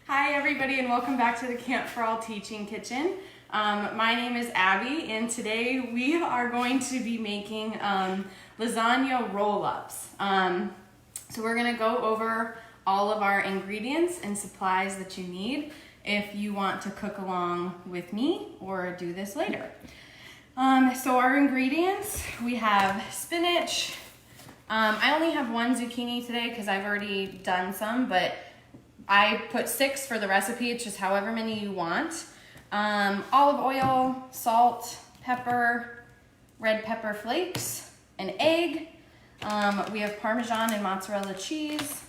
Hi everybody and welcome back to the Camp For All Teaching Kitchen. My name is Abby and today we are going to be making lasagna roll-ups. So we're going to go over all of our ingredients and supplies that you need if you want to cook along with me or do this later. So our ingredients, we have spinach. I only have one zucchini today because I've already done some, but I put 6 for the recipe. It's just however many you want. Olive oil, salt, pepper, red pepper flakes, an egg. We have Parmesan and mozzarella cheese.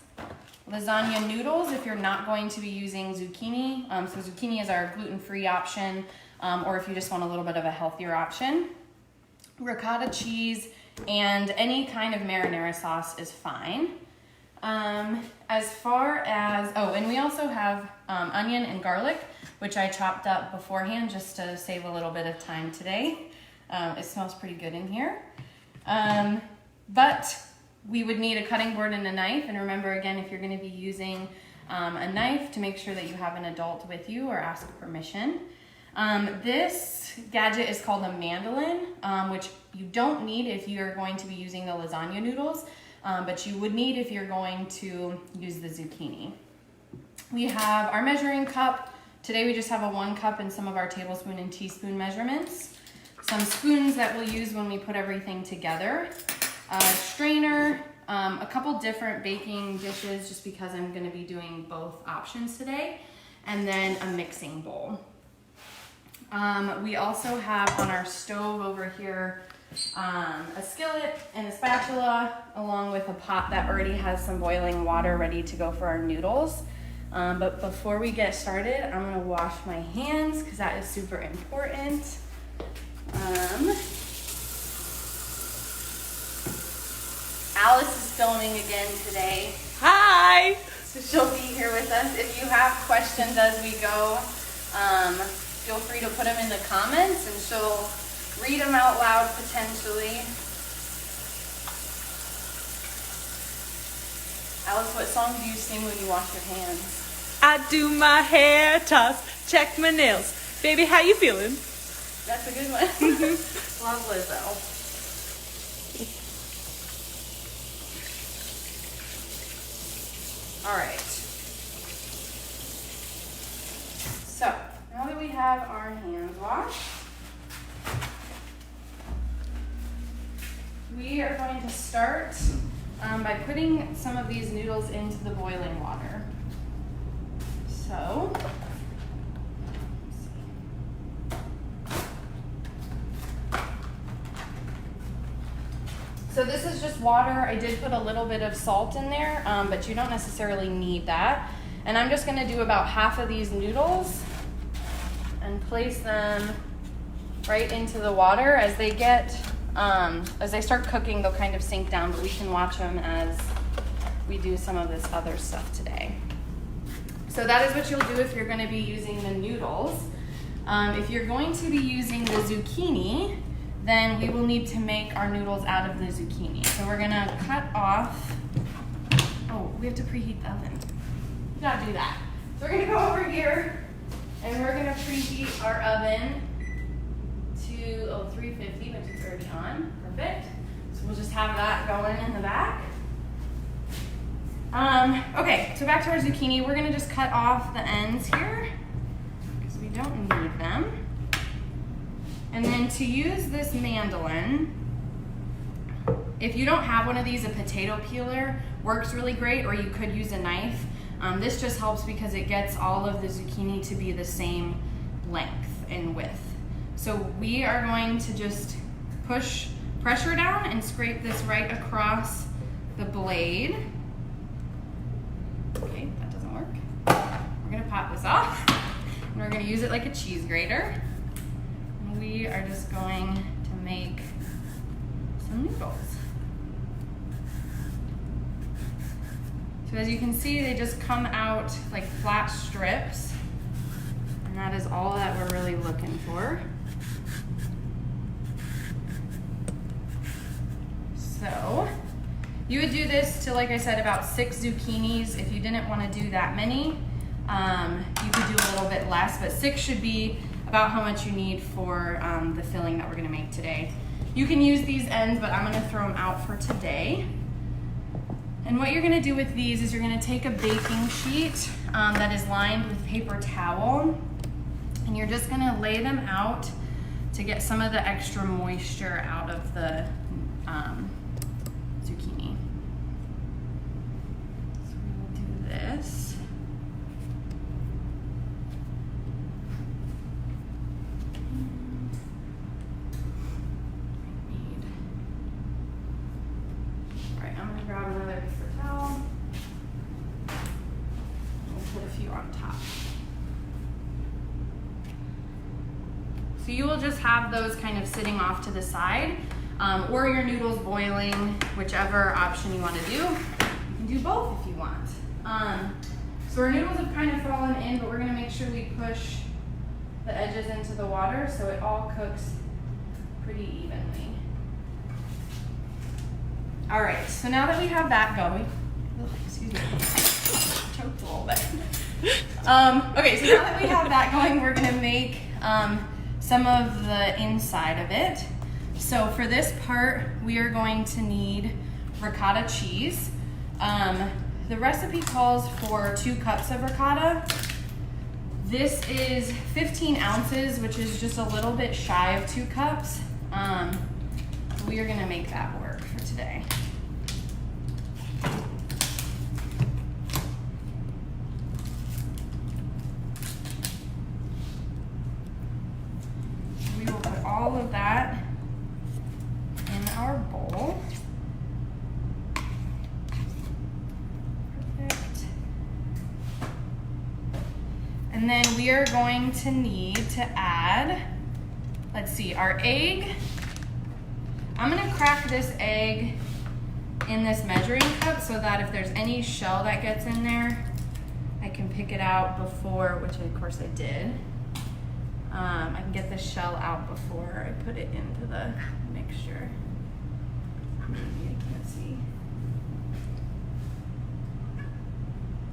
Lasagna noodles if you're not going to be using zucchini. So zucchini is our gluten-free option, or if you just want a little bit of a healthier option. Ricotta cheese and any kind of marinara sauce is fine. As far as, and we also have onion and garlic, which I chopped up beforehand just to save a little bit of time today. It smells pretty good in here. But we would need a cutting board and a knife. And remember, again, if you're going to be using a knife, to make sure that you have an adult with you or ask permission. This gadget is called a mandolin, which you don't need if you're going to be using the lasagna noodles. But you would need if you're going to use the zucchini. We have our measuring cup. Today we just have a 1 cup and some of our tablespoon and teaspoon measurements. Some spoons that we'll use when we put everything together. A strainer, a couple different baking dishes just because I'm going to be doing both options today. And then a mixing bowl. We also have on our stove over here a skillet and a spatula, along with a pot that already has some boiling water ready to go for our noodles. But before we get started, I'm gonna wash my hands because that is super important. Alice is filming again today. Hi! So she'll be here with us. If you have questions as we go, feel free to put them in the comments and she'll read them out loud potentially. Alice, what song do you sing when you wash your hands? I do my hair toss, check my nails. Baby, how you feeling? That's a good one. Love Lizzo. All right. So, now that we have our hands washed, we are going to start by putting some of these noodles into the boiling water. So, this is just water. I did put a little bit of salt in there, but you don't necessarily need that. And I'm just going to do about half of these noodles and place them right into the water. As they get as they start cooking, they'll kind of sink down, but we can watch them as we do some of this other stuff today. So that is what you'll do if you're going to be using the noodles. If you're going to be using the zucchini, then we will need to make our noodles out of the zucchini. So we're going to cut off, we have to preheat the oven. We gotta do that. So we're going to go over here and we're going to preheat our oven to 350, which is already on. Perfect. So we'll just have that going in the back. Okay, so back to our zucchini. We're going to just cut off the ends here because we don't need them. And then to use this mandolin, if you don't have one of these, a potato peeler works really great, or you could use a knife. This just helps because it gets all of the zucchini to be the same length and width. So we are going to just push pressure down and scrape this right across the blade. Okay, that doesn't work. We're gonna pop this off and we're gonna use it like a cheese grater. And we are just going to make some noodles. So as you can see, they just come out like flat strips. And that is all that we're really looking for. So you would do this to, like I said, about 6 zucchinis. If you didn't want to do that many, You could do a little bit less, but 6 should be about how much you need for the filling that we're gonna make today. You can use these ends, but I'm gonna throw them out for today. And what you're gonna do with these is you're gonna take a baking sheet that is lined with paper towel, and you're just gonna lay them out to get some of the extra moisture out of the zucchini. So we will do this. Alright, I'm gonna grab another paper towel. We'll put a few on top. So you will just have those kind of sitting off to the side, or your noodles boiling, whichever option you want to do. You can do both if you want. So our noodles have kind of fallen in, but we're going to make sure we push the edges into the water so it all cooks pretty evenly. All right, so now that we have that going, excuse me, choked a little bit. Okay, so now that we have that going, we're going to make some of the inside of it. So for this part, we are going to need ricotta cheese. The recipe calls for 2 cups of ricotta. This is 15 ounces, which is just a little bit shy of 2 cups. We are gonna make that work for today. We will put all of that in our bowl. Perfect. And then we are going to need to add, let's see, our egg. I'm gonna crack this egg in this measuring cup so that if there's any shell that gets in there, I can pick it out before, which of course I did. I can get the shell out before I put it into the mixture. Maybe I can't see.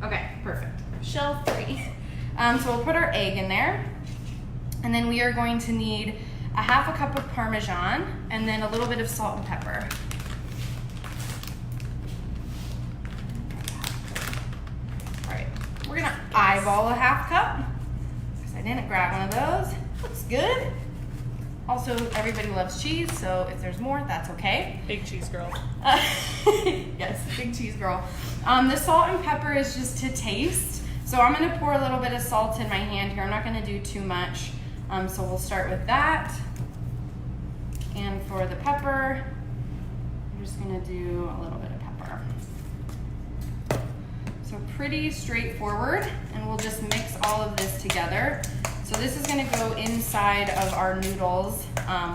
Okay, perfect. Shell free. So we'll put our egg in there, and then we are going to need a half a cup of Parmesan and then a little bit of salt and pepper. All right, we're gonna eyeball a half cup because I didn't grab one of those. Looks good. Also, everybody loves cheese, so if there's more, that's okay. Big cheese girl. Yes, big cheese girl. The salt and pepper is just to taste. So I'm gonna pour a little bit of salt in my hand here. I'm not gonna do too much. So we'll start with that. And for the pepper, I'm just gonna do a little bit of pepper. So pretty straightforward, and we'll just mix all of this together. So this is gonna go inside of our noodles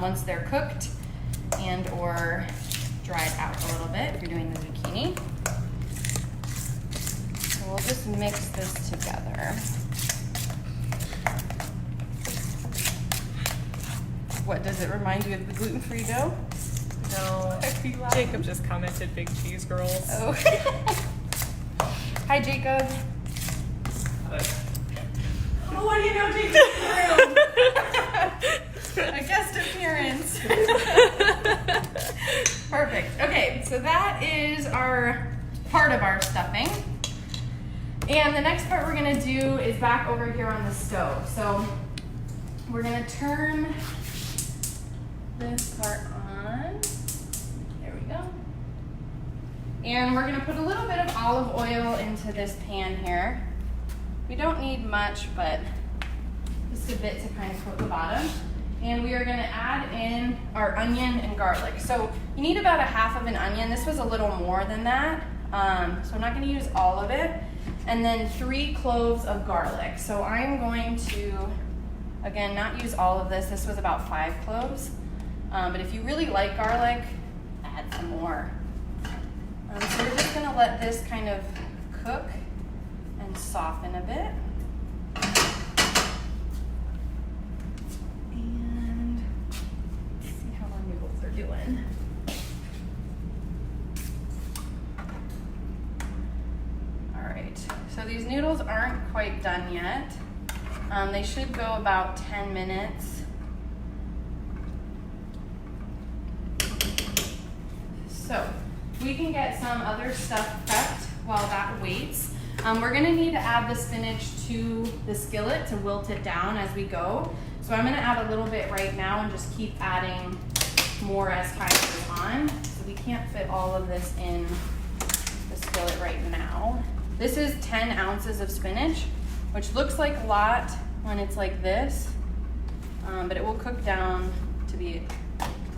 once they're cooked and or dried out a little bit if you're doing the zucchini. So we'll just mix this together. What, does it remind you of the gluten-free dough? No. Jacob just commented big cheese girls. Oh. Hi, Jacob. Oh, what do you know, Jacob? A guest appearance. Perfect. Okay, so that is our part of our stuffing. And the next part we're gonna do is back over here on the stove. So we're gonna turn this part on. There we go. And we're gonna put a little bit of olive oil into this pan here. We don't need much, but just a bit to kind of coat the bottom. And we are gonna add in our onion and garlic. So you need about a half of an onion. This was a little more than that. So I'm not gonna use all of it. And then 3 cloves of garlic. So I'm going to, again, not use all of this. This was about 5 cloves. But if you really like garlic, add some more. So we're just gonna let this kind of cook and soften a bit. And let's see how our noodles are doing. All right, so these noodles are aren't quite done yet. They should go about 10 minutes. So we can get some other stuff prepped while that waits. We're gonna need to add the spinach to the skillet to wilt it down as we go. So I'm gonna add a little bit right now and just keep adding more as time goes on. So we can't fit all of this in the skillet right now. This is 10 ounces of spinach, which looks like a lot when it's like this, but it will cook down to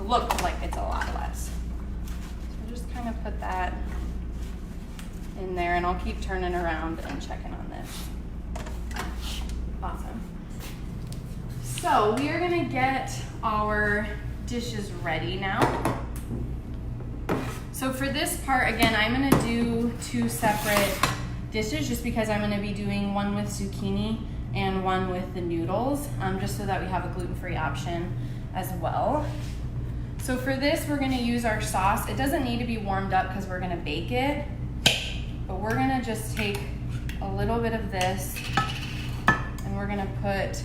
look like it's a lot less. So just kind of put that in there, and I'll keep turning around and checking on this. Awesome. So we are gonna get our dishes ready now. So for this part, again, I'm gonna do 2 separate dishes just because I'm gonna be doing one with zucchini and one with the noodles, just so that we have a gluten-free option as well. So for this, we're gonna use our sauce. It doesn't need to be warmed up because we're gonna bake it, but we're gonna just take a little bit of this and we're gonna put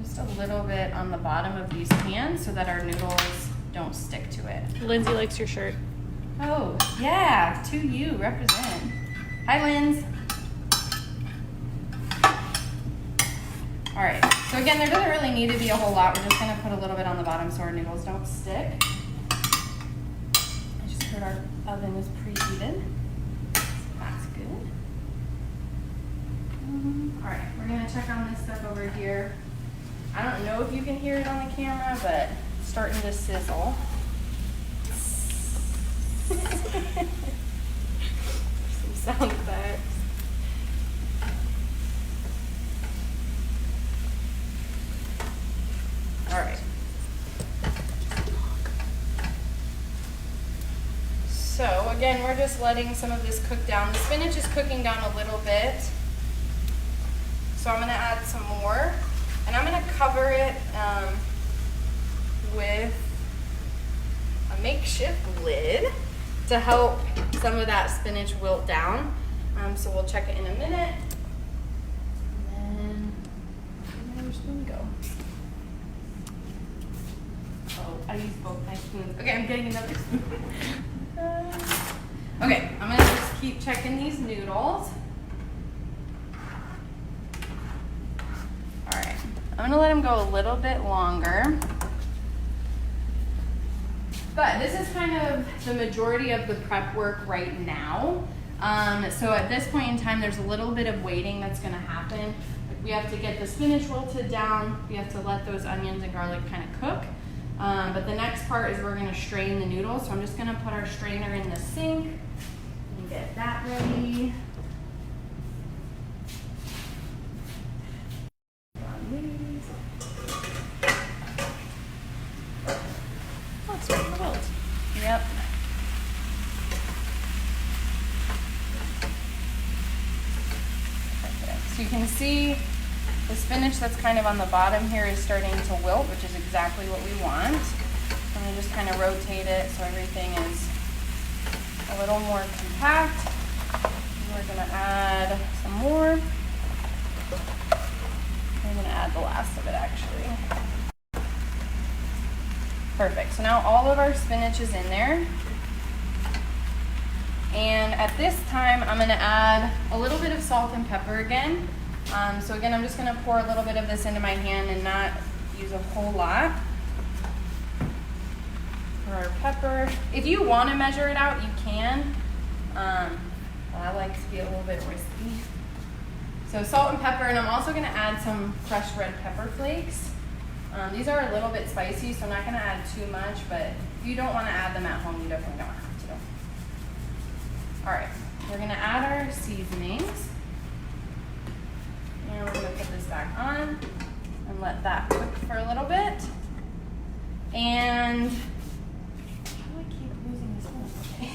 just a little bit on the bottom of these pans so that our noodles don't stick to it. Lindsay likes your shirt. Oh, yeah, 2U, represent. Hi, Linz. All right, so again, there doesn't really need to be a whole lot. We're just gonna put a little bit on the bottom so our noodles don't stick. I just heard our oven is preheated. So that's good. All right, we're gonna check on this stuff over here. I don't know if you can hear it on the camera, but it's starting to sizzle. Some sound effects. All right. So again, we're just letting some of this cook down. The spinach is cooking down a little bit. So I'm gonna add some more. And I'm gonna cover it with a makeshift lid to help some of that spinach wilt down. So we'll check it in a minute. And then, where's the spoon go? Oh, I used both my spoons. Okay, I'm getting another spoon. Okay, I'm gonna just keep checking these noodles. All right, I'm gonna let them go a little bit longer. But this is kind of the majority of the prep work right now. So at this point in time, there's a little bit of waiting that's gonna happen. We have to get the spinach wilted down. We have to let those onions and garlic kind of cook. But the next part is we're gonna strain the noodles. So I'm just gonna put our strainer in the sink and get that ready. Oh, it's starting to wilt. Yep. Perfect. So you can see the spinach that's kind of on the bottom here is starting to wilt, which is exactly what we want. I'm gonna just kind of rotate it so everything is a little more compact. We're gonna add some more. I'm gonna add the last of it actually. Perfect, so now all of our spinach is in there. And at this time, I'm gonna add a little bit of salt and pepper again. So again, I'm just gonna pour a little bit of this into my hand and not use a whole lot. For our pepper. If you wanna measure it out, you can. I like to be a little bit risky. So salt and pepper, and I'm also gonna add some crushed red pepper flakes. These are a little bit spicy, so I'm not gonna add too much, but if you don't wanna add them at home, you definitely don't have to. All right, we're gonna add our seasonings. And we're gonna put this back on and let that cook for a little bit. And how do I keep losing this one? Okay.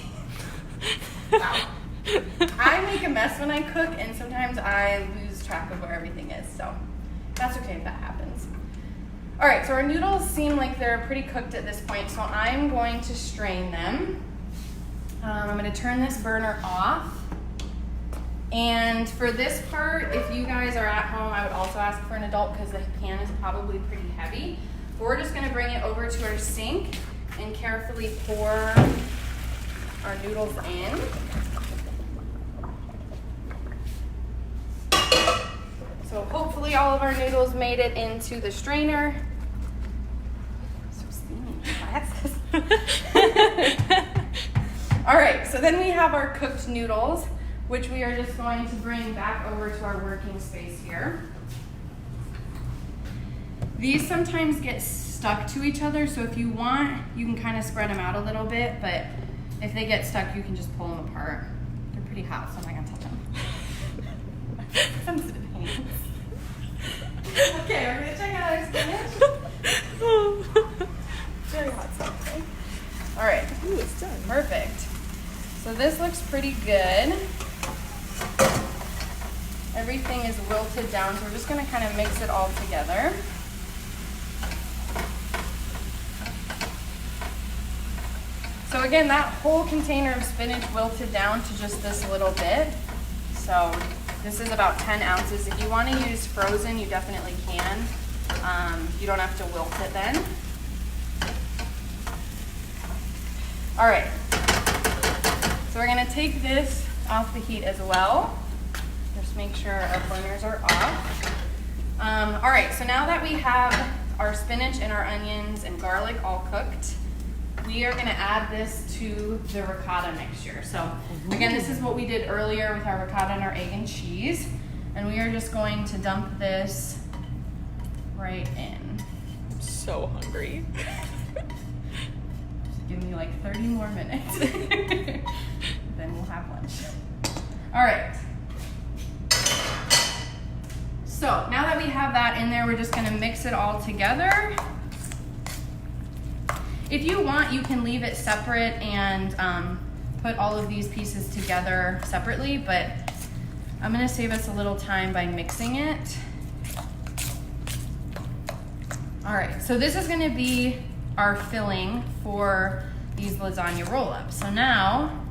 Wow. I make a mess when I cook, and sometimes I lose track of where everything is, so that's okay if that happens. All right, so our noodles seem like they're pretty cooked at this point, so I'm going to strain them. I'm gonna turn this burner off. And for this part, if you guys are at home, I would also ask for an adult because the pan is probably pretty heavy. But we're just gonna bring it over to our sink and carefully pour our noodles in. So hopefully all of our noodles made it into the strainer. So steamy glasses. All right, so then we have our cooked noodles, which we are just going to bring back over to our working space here. These sometimes get stuck to each other, so if you want, you can kind of spread them out a little bit, but if they get stuck, you can just pull them apart. They're pretty hot, so I'm not gonna touch them. Sensitive hands. Okay, we're gonna check out our spinach. Very hot something. All right. Ooh, it's done. Perfect. So this looks pretty good. Everything is wilted down, so we're just gonna kind of mix it all together. So again, that whole container of spinach wilted down to just this little bit. So this is about 10 ounces. If you want to use frozen, you definitely can. You don't have to wilt it then. All right. So we're going to take this off the heat as well. Just make sure our burners are off. All right, so now that we have our spinach and our onions and garlic all cooked, we are gonna add this to the ricotta mixture. So again, this is what we did earlier with our ricotta and our egg and cheese. And we are just going to dump this right in. I'm so hungry. Just give me like 30 more minutes. Then we'll have lunch. All right. So now that we have that in there, we're just gonna mix it all together. If you want, you can leave it separate and put all of these pieces together separately, but I'm gonna save us a little time by mixing it. All right, so this is gonna be our filling for these lasagna roll-ups. So now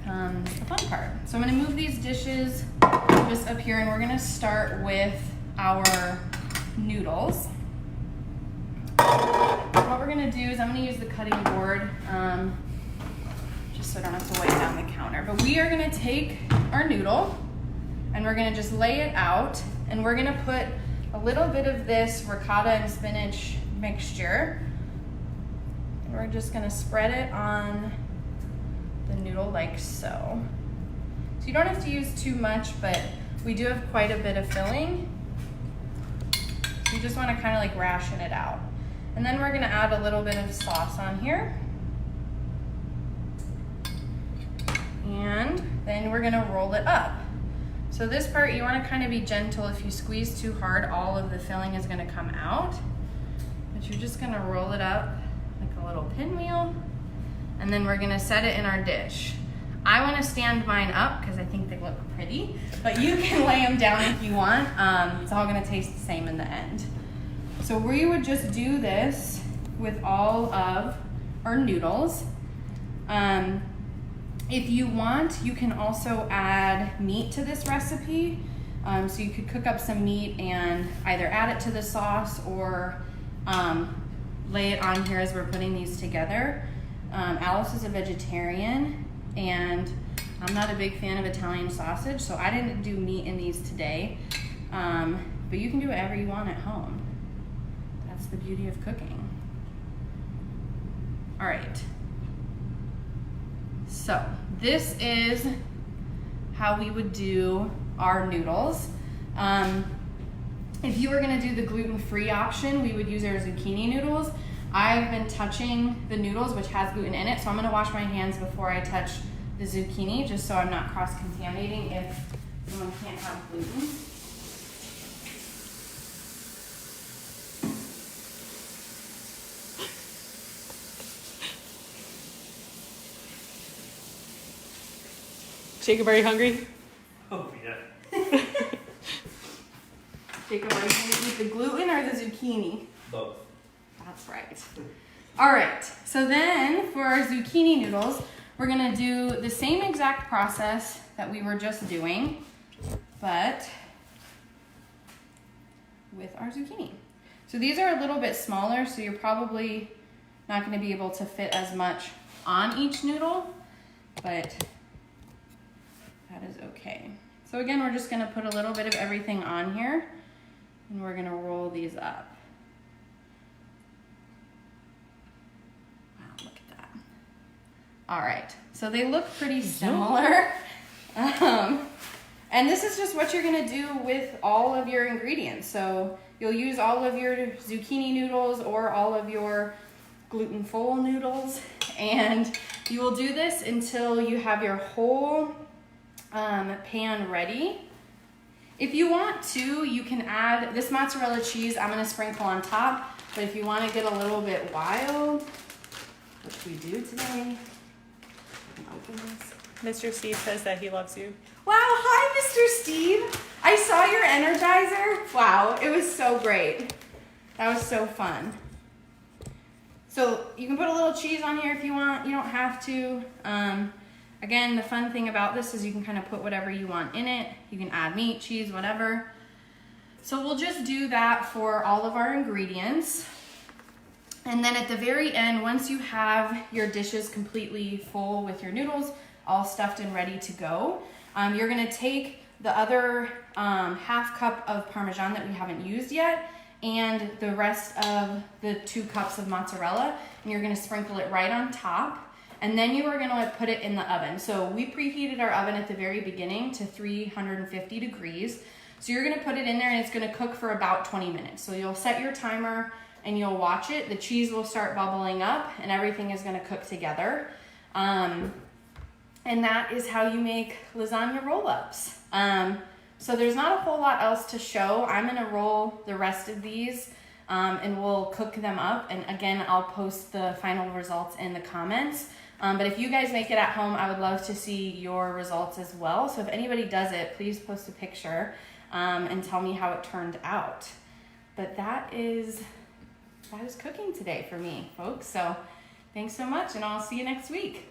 comes the fun part. So I'm gonna move these dishes just up here, and we're gonna start with our noodles. What we're gonna do is I'm gonna use the cutting board just so I don't have to wipe down the counter. But we are gonna take our noodle and we're gonna just lay it out, and we're gonna put a little bit of this ricotta and spinach mixture, and we're just gonna spread it on the noodle like so. So you don't have to use too much, but we do have quite a bit of filling. So you just wanna kinda like ration it out. And then we're gonna add a little bit of sauce on here. And then we're gonna roll it up. So this part, you wanna kind of be gentle. If you squeeze too hard, all of the filling is gonna come out. But you're just gonna roll it up like a little pinwheel. And then we're gonna set it in our dish. I wanna stand mine up because I think they look pretty, but you can lay them down if you want. It's all gonna taste the same in the end. So we would just do this with all of our noodles. If you want, you can also add meat to this recipe. So you could cook up some meat and either add it to the sauce or lay it on here as we're putting these together. Alice is a vegetarian and I'm not a big fan of Italian sausage, so I didn't do meat in these today. But you can do whatever you want at home. That's the beauty of cooking. All right. So this is how we would do our noodles. If you were gonna do the gluten-free option, we would use our zucchini noodles. I've been touching the noodles, which has gluten in it, so I'm gonna wash my hands before I touch the zucchini, just so I'm not cross-contaminating if someone can't have gluten. Jacob, are you hungry? Oh, yeah. Jacob, are you gonna eat the gluten or the zucchini? Both. That's right. All right, so then for our zucchini noodles, we're gonna do the same exact process that we were just doing, but with our zucchini. So these are a little bit smaller, so you're probably not going to be able to fit as much on each noodle, but that is okay. So again, we're just going to put a little bit of everything on here, and we're going to roll these up. Wow, look at that. All right, so they look pretty similar. And this is just what you're going to do with all of your ingredients. So you'll use all of your zucchini noodles or all of your gluten-full noodles, and you will do this until you have your whole pan ready. If you want to, you can add this mozzarella cheese. I'm going to sprinkle on top, but if you want to get a little bit wild, which we do today, open this. Mr. Steve says that he loves you. Wow, hi Mr. Steve. I saw your Energizer. Wow, it was so great. That was so fun. So you can put a little cheese on here if you want. You don't have to. Again, the fun thing about this is you can kind of put whatever you want in it. You can add meat, cheese, whatever. So we'll just do that for all of our ingredients. And then at the very end, once you have your dishes completely full with your noodles, all stuffed and ready to go, you're gonna take the other half cup of Parmesan that we haven't used yet and the rest of the 2 cups of mozzarella, and you're gonna sprinkle it right on top. And then you are gonna put it in the oven. So we preheated our oven at the very beginning to 350 degrees. So you're gonna put it in there and it's gonna cook for about 20 minutes. So you'll set your timer and you'll watch it. The cheese will start bubbling up and everything is gonna cook together. And that is how you make lasagna roll-ups. So there's not a whole lot else to show. I'm gonna roll the rest of these and we'll cook them up. And again, I'll post the final results in the comments. But if you guys make it at home, I would love to see your results as well. So if anybody does it, please post a picture and tell me how it turned out. But that is cooking today for me, folks. So thanks so much, and I'll see you next week.